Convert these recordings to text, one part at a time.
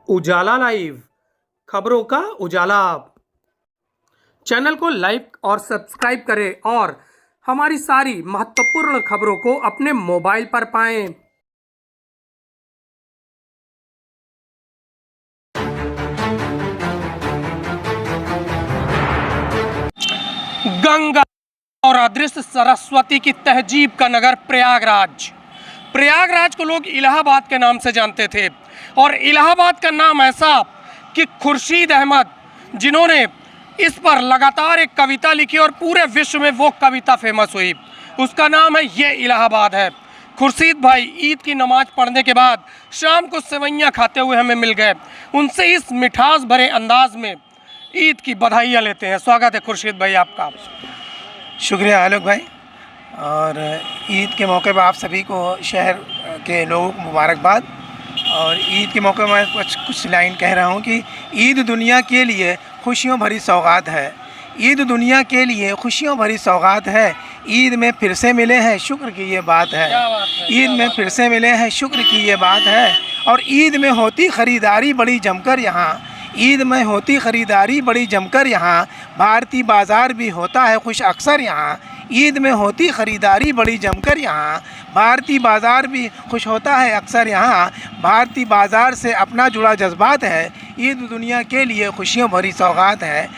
उजाला live, खबरों का उजाला। Channel को लाइक और सब्सक्राइब करें और हमारी सारी महत्वपूर्ण खबरों को अपने मोबाइल पर पाएं। गंगा और अदृश्य सरस्वती की तहजीब का नगर प्रयागराज। प्रयागराज को लोग इलाहाबाद के नाम से जानते थे और इलाहाबाद का नाम ऐसा कि खुर्शीद अहमद, जिन्होंने इस पर लगातार एक कविता लिखी और पूरे विश्व में वो कविता फेमस हुई, उसका नाम है ये इलाहाबाद है। खुर्शीद भाई ईद की नमाज पढ़ने के बाद शाम को सेवइयाँ खाते हुए हमें मिल गए। उनसे इस मिठास भरे अंदाज में ईद की बधाइयाँ लेते हैं। स्वागत है खुर्शीद भाई आपका। शुक्रिया आलोक भाई। और ईद के मौके पर आप सभी को शहर के लोगों को मुबारकबाद। और ईद के मौके पर मैं कुछ लाइन कह रहा हूँ कि ईद दुनिया के लिए खुशियों भरी सौगात है। ईद दुनिया के लिए खुशियों भरी सौगात है। ईद में फिर से मिले हैं, शुक्र की ये बात है। ईद में फिर से मिले हैं, शुक्र की ये बात है। और ईद में होती ख़रीदारी बड़ी जमकर यहाँ, ईद में होती ख़रीदारी बड़ी जमकर यहाँ, भारतीय बाज़ार भी होता है खुश अक्सर यहाँ। ईद में होती ख़रीदारी बड़ी जमकर यहाँ, भारतीय बाज़ार भी खुश होता है अक्सर यहाँ। भारतीय बाज़ार से अपना जुड़ा जज्बात है। ईद दुनिया के लिए खुशियों भरी सौगात है।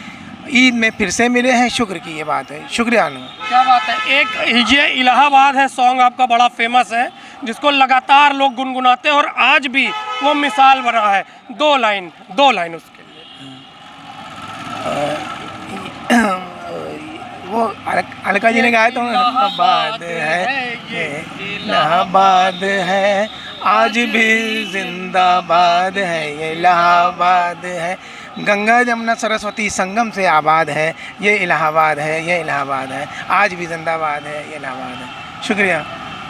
ईद में फिर से मिले हैं, शुक्र की ये बात है। शुक्रिया अनु। क्या बात है। एक ये इलाहाबाद है सॉन्ग आपका बड़ा फेमस है, जिसको लगातार लोग गुनगुनाते हैं और आज भी वो मिसाल बना है। दो लाइन उसके लिए। वो अलका जी ने गाया तो इलाहाबाद है, ये इलाहाबाद है, आज भी जिंदाबाद है, ये इलाहाबाद है। गंगा जमुना सरस्वती संगम से आबाद है, ये इलाहाबाद है, ये इलाहाबाद है, आज भी जिंदाबाद है, ये इलाहाबाद है। शुक्रिया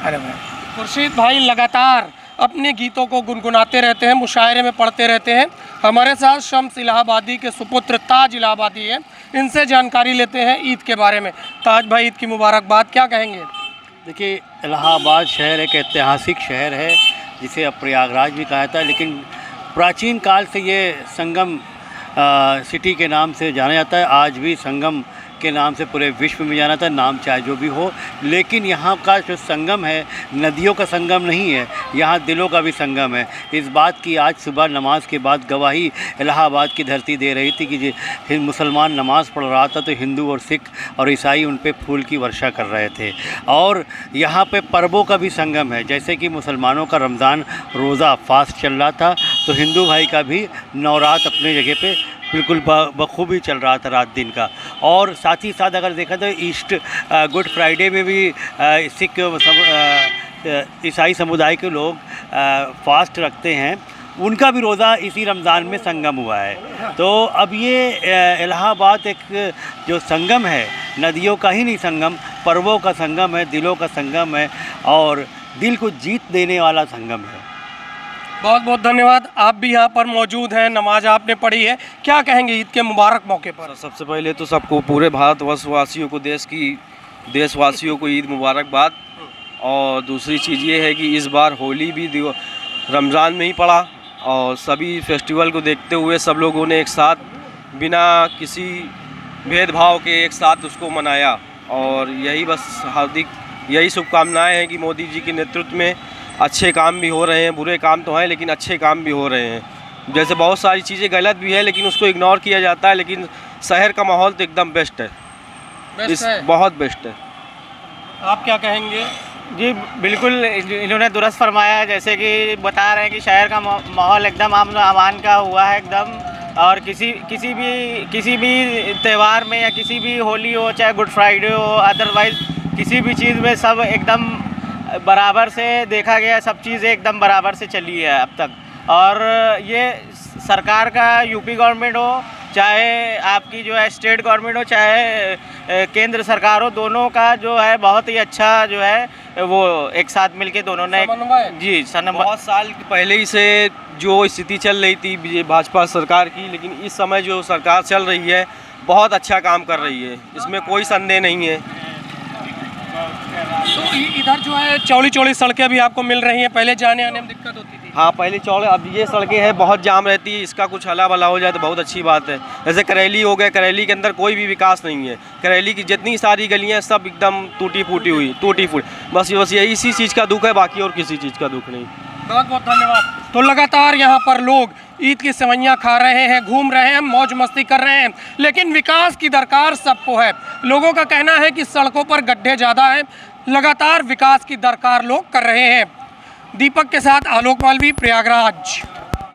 आलोक भाई। खुर्शीद भाई लगातार अपने गीतों को गुनगुनाते रहते हैं, मुशायरे में पढ़ते रहते हैं। हमारे साथ शम्स इलाहाबादी के सुपुत्र ताज इलाहाबादी है, इनसे जानकारी लेते हैं ईद के बारे में। ताज भाई ईद की मुबारकबाद, क्या कहेंगे? देखिए, इलाहाबाद शहर एक ऐतिहासिक शहर है जिसे अब प्रयागराज भी कहा जाता है, लेकिन प्राचीन काल से ये संगम सिटी के नाम से जाना जाता है। आज भी संगम के नाम से पूरे विश्व में जाना था, नाम चाहे जो भी हो। लेकिन यहाँ का जो संगम है, नदियों का संगम नहीं है, यहाँ दिलों का भी संगम है। इस बात की आज सुबह नमाज के बाद गवाही इलाहाबाद की धरती दे रही थी कि मुसलमान नमाज़ पढ़ रहा था तो हिंदू और सिख और ईसाई उन पे फूल की वर्षा कर रहे थे। और यहाँ पे पर्वों का भी संगम है, जैसे कि मुसलमानों का रमज़ान रोज़ा फास्ट चल रहा था तो हिंदू भाई का भी नवरात अपने जगह पे बिल्कुल बखूबी चल रहा था रात दिन का। और साथ ही साथ अगर देखा तो ईस्ट गुड फ्राइडे में भी सिख ईसाई समुदाय के लोग फास्ट रखते हैं, उनका भी रोज़ा इसी रमज़ान में संगम हुआ है। तो अब ये इलाहाबाद एक जो संगम है, नदियों का ही नहीं संगम, पर्वों का संगम है, दिलों का संगम है और दिल को जीत देने वाला संगम है। बहुत बहुत धन्यवाद। आप भी यहाँ पर मौजूद हैं, नमाज आपने पढ़ी है, क्या कहेंगे ईद के मुबारक मौके पर? सबसे पहले तो सबको, पूरे भारतवर्षवासियों को, देशवासियों को ईद मुबारकबाद। और दूसरी चीज़ ये है कि इस बार होली भी रमज़ान में ही पड़ा और सभी फेस्टिवल को देखते हुए सब लोगों ने एक साथ बिना किसी भेदभाव के एक साथ उसको मनाया। और यही बस हार्दिक यही शुभकामनाएँ हैं कि मोदी जी के नेतृत्व में अच्छे काम भी हो रहे हैं, बुरे काम तो हैं लेकिन अच्छे काम भी हो रहे हैं। जैसे बहुत सारी चीज़ें गलत भी है लेकिन उसको इग्नोर किया जाता है, लेकिन शहर का माहौल तो एकदम बेस्ट है, बहुत बेस्ट है। आप क्या कहेंगे? जी बिल्कुल, इन्होंने दुरुस्त फरमाया। जैसे कि बता रहे हैं कि शहर का माहौल एकदम अमन अमान का हुआ है एकदम। और किसी भी त्यौहार में या किसी भी होली हो, चाहे गुड फ्राइडे हो, अदरवाइज़ किसी भी चीज़ में सब एकदम बराबर से देखा गया, सब चीज़ें एकदम बराबर से चली है अब तक। और ये सरकार का, यूपी गवर्नमेंट हो चाहे आपकी जो है स्टेट गवर्नमेंट हो, चाहे केंद्र सरकार हो, दोनों का जो है बहुत ही अच्छा जो है वो एक साथ मिलके दोनों ने जी बहुत साल पहले ही से जो स्थिति चल रही थी भाजपा सरकार की, लेकिन इस समय जो सरकार चल रही है बहुत अच्छा काम कर रही है, इसमें कोई संदेह नहीं है। तो इधर जो है चौड़ी चौड़ी सड़कें भी आपको मिल रही हैं, पहले जाने आने में दिक्कत होती थी? हाँ पहले चौड़े, अब ये सड़कें हैं बहुत जाम रहती है, इसका कुछ हला भला हो जाए तो बहुत अच्छी बात है। जैसे करेली हो गया, करेली के अंदर कोई भी विकास नहीं है, करेली की जितनी सारी गलियाँ सब एकदम टूटी फूटी बस यही इसी चीज़ का दुख है, बाकी और किसी चीज़ का दुख नहीं। बहुत बहुत धन्यवाद। तो लगातार यहाँ पर लोग ईद की सेवइयाँ खा रहे हैं, घूम रहे हैं, मौज मस्ती कर रहे हैं, लेकिन विकास की दरकार सबको है। लोगों का कहना है कि सड़कों पर गड्ढे ज़्यादा हैं, लगातार विकास की दरकार लोग कर रहे हैं। दीपक के साथ आलोक मालवी, प्रयागराज।